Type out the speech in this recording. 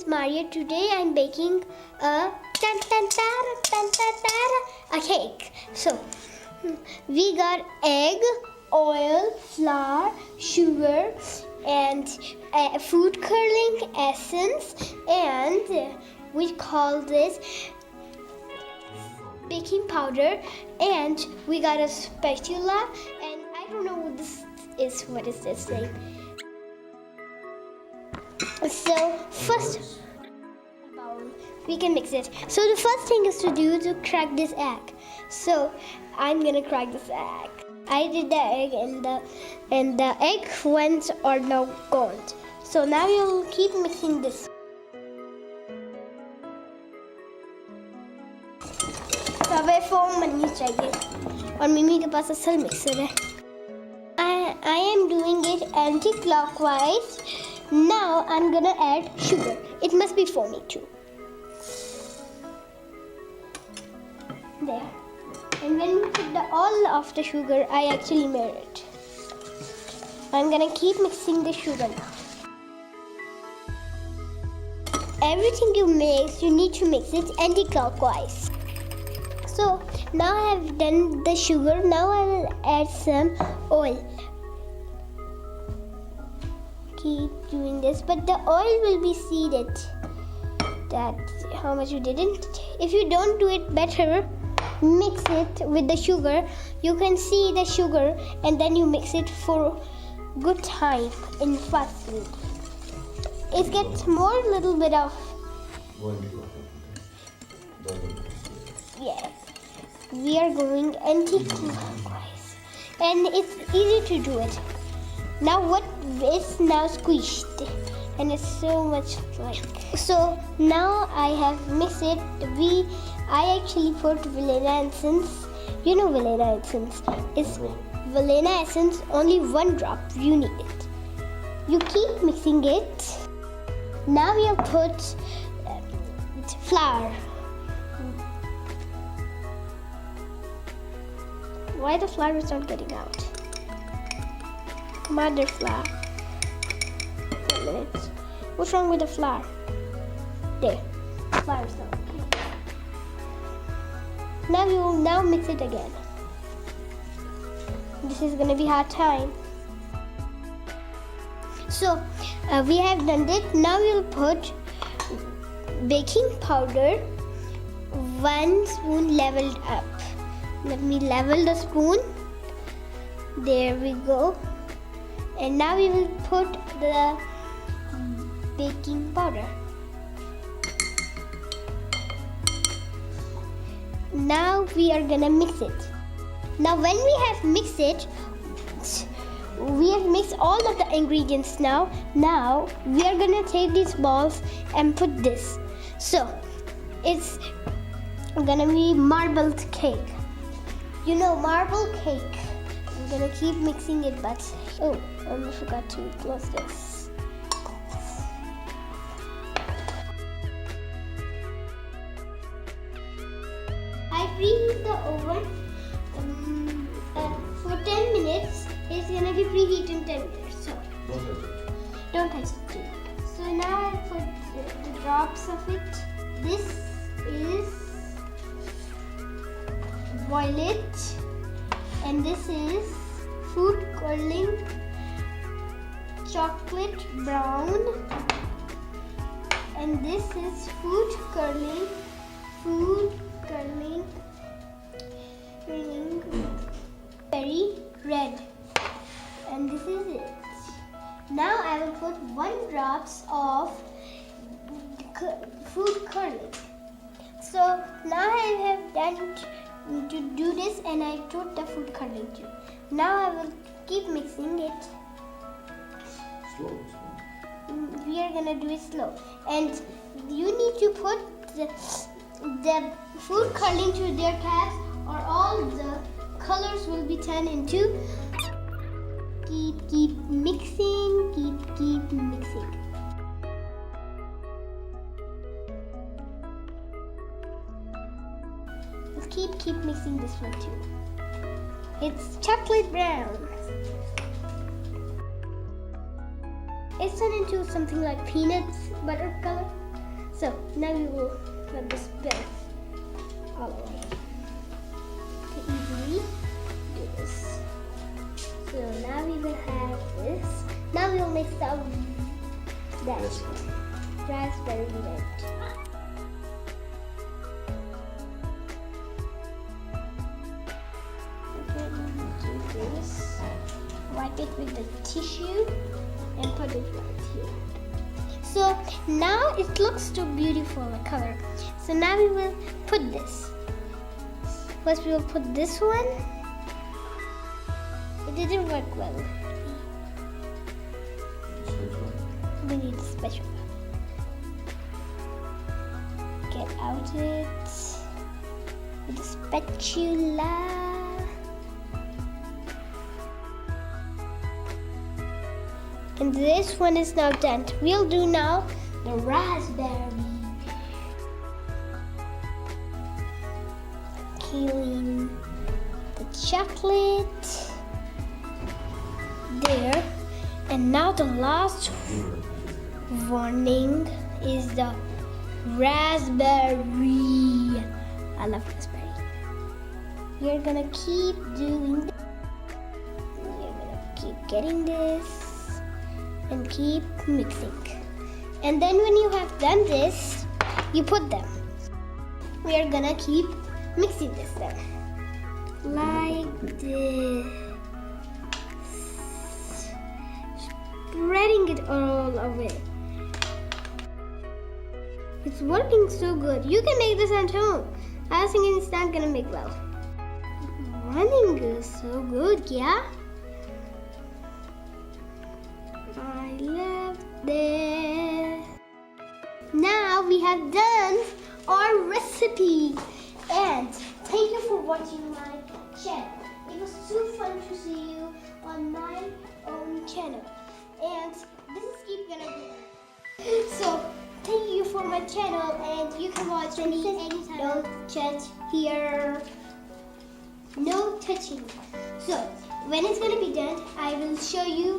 is Maria. Today I'm baking a cake. So we got egg, oil, flour, sugar, and food coloring essence, and we call this baking powder, and we got a spatula, and I don't know what this is. What is this thing? So first, we can mix it. So the first thing is to crack this egg. So I'm gonna crack this egg. I did the egg, and the egg went or now gone. So now you'll keep mixing this. तो अब foam बननी चाहिए और मिमी के पास असल mixer है. I am doing it anti-clockwise. Now I'm gonna add sugar. It must be foamy too. There. And when we put all of the sugar, I actually made it. I'm gonna keep mixing the sugar now. Everything you mix, you need to mix it anti-clockwise. So now I have done the sugar. Now I will add some oil. Keep doing this, but the oil will be seeded. That's how much you didn't. If you don't do it better, mix it with the sugar. You can see the sugar, and then you mix it for good time in fast food. It gets more little bit of. Yes, we are going anti-clockwise, and it's easy to do it. Now what is now squished, and it's so much like. So now I have mixed it. I actually put vanilla essence. You know vanilla essence. It's vanilla essence, only 1 drop. You need it. You keep mixing it. Now we'll put flour. Why the flour is not getting out? Mother flour. 1 minute. What's wrong with the flour? There. Flour is not okay. Now we will mix it again. This is gonna be hard time. So we have done it. Now we'll put baking powder, 1 spoon leveled up. Let me level the spoon. There we go. And now we will put the baking powder. Now we are gonna mix it. Now when we have mixed it, we have mixed all of the ingredients now. Now we are gonna take these balls and put this. So it's gonna be marbled cake. You know marble cake. I'm gonna keep mixing it, but oh, I forgot to close this. I preheat the oven for 10 minutes. It's gonna be preheated in 10 minutes. So don't touch it too. So now I put the drops of it. This is violet, and this is food coloring chocolate brown, and this is food coloring very red, and this is it. Now I will put 1 drops of food coloring. So now I have done to do this, and I put the food coloring too. Now I will keep mixing it. Slow. We are gonna do it slow, and you need to put the food coloring to their caps, or all the colors will be turned into. Keep mixing. Keep mixing. Keep mixing this one too. It's chocolate brown. It's turned into something like peanuts butter color. So now we will let this build all the way to easily do this. So now we will have this. Now we will mix up that raspberry mint. Okay, do this. Wipe it with the tissue and put it right here. So now it looks too beautiful the color. So now we will put this. First we will put this one. It didn't work well. We need a special one. Get out it with a spatula. And this one is now done. We'll do now the raspberry. Clean the chocolate. There. And now the last warning is the raspberry. I love raspberry. We're gonna keep doing this. We're gonna keep getting this and keep mixing. And then when you have done this, you put them. We are gonna keep mixing this then. Like this. Spreading it all away. It's working so good. You can make this at home. I was thinking it's not gonna make well. Running is so good, yeah? I love this. Now we have done our recipe. And thank you for watching my channel. It was so fun to see you on my own channel. And this is keep gonna be. So thank you for my channel, and you can watch me anytime. Don't touch here. No touching. So when it's gonna be done, I will show you